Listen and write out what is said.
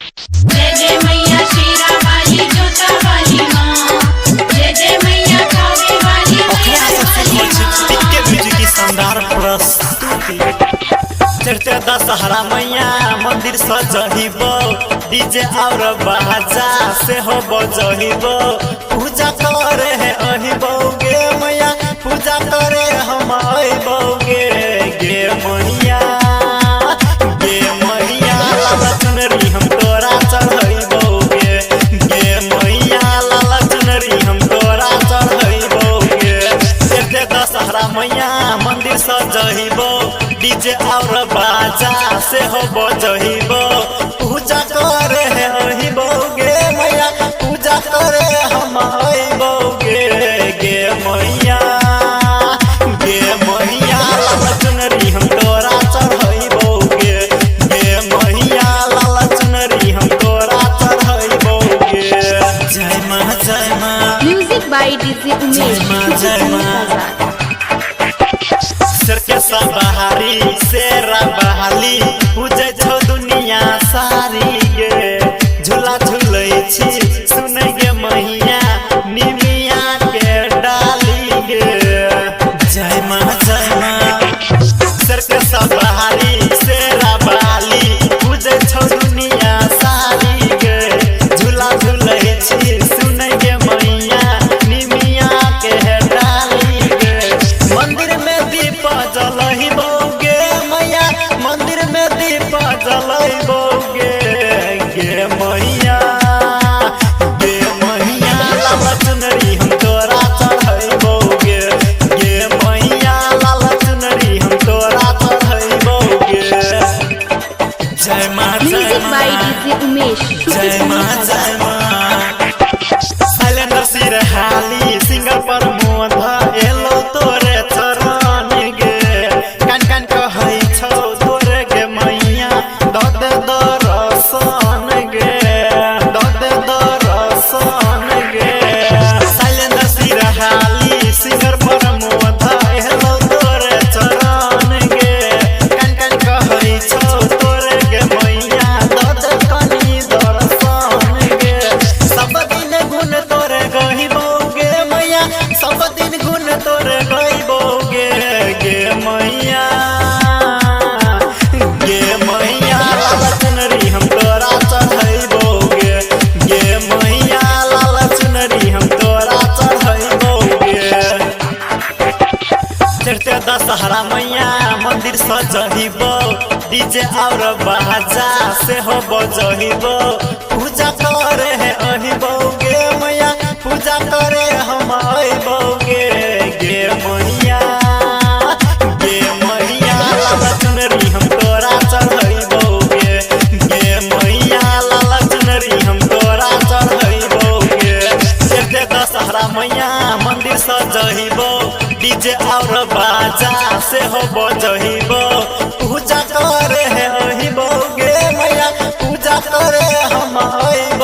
जय जय मैया शेरा वाली जोता वाली माँ, जय जय मैया कावे वाली टिक्के म्यूजिक की शानदार प्रस्तुति। चढ़ते दशहरा मैया मंदिर सजहिबो, डीजे और बाजा से हो बजहिबो, पूजा करे है अहिबो गे मैया, पूजा करे हम अहिबो गे मैया, लाला चुनरी हम तोरा चढ़इबो गे मैया, लाला चुनरी हम तोरा चढ़इबो गे। चढ़ते दशहरा मैया मंदिर सजहिबो, डीजे और बाजा से हो बजहिबो, पूजा करे है अहिबो गे मैया, पूजा करे हम अहिबो गे मैया, लाला चुनरी हम तोरा चढ़इबो गे मैया, लाला चुनरी हम तोरा चढ़इबो गे। जय माँ म्यूजिक बाय डीजे उमेश जय माँ। सर के सवारी शेरा बहाली, पूजे छो दुनिया सारी गे, झूला झूलै छी सुनै गे मैया, निमिया के डाली गे। जय माँ सर के सवारी शेरा बहाली, पूजे छो दुनिया सारी गे, झूला झूलै छी सुनै गे मैया, निमिया के डाली गे। मंदिर में दीप जलहिबो गे मैया, मंदिर में दीप जलहिबो गे मैया, लाला चुनरी हम तोरा चढ़इबो गे मैया, लाला चुनरी हम तोरा चढ़इबो गे। जय माँ म्यूजिक बाय डीजे उमेश जय माँ। शैलेंद्र सिरहाली सिंगर प्रमोद एलो तोरे चरण गे, कान कान कहै छौ तोरे गे मैया, दऽ दे दर्शन गे, दऽ दे दर्शन गे। शैलेंद्र सिरहाली सिंगर प्रमोद एलो तोरे चरण गे, कान कान कहै छौ तोरे गे मैया, दऽ दे कनी दर्शन गे। सब दिन गुण तोरे गहिबो गे मैया, सब दिन गुण तोरे गइबो गे मैया, लाला चुनरी हम तोरा चढ़इबो गे मैया, लाला चुनरी हम तोरा चढ़इबो गे। चढ़ते दशहरा मैया मंदिर सजहिबो, डीजे और बाजा से हो बजहिबो, पूजा करे है अहिबो गे मैया, पूजा करे हम अहिबो गे मैया, लाला चुनरी हम तोरा चढ़इबो गे मैया, लाला चुनरी हम तोरा चढ़इबो गे। चढ़ते दशहरा मैया मंदिर सजहिबो, डीजे और बाजा से हो बजहिबो, पूजा करे है अहिबो गे मैया, पूजा करे हम अहिबो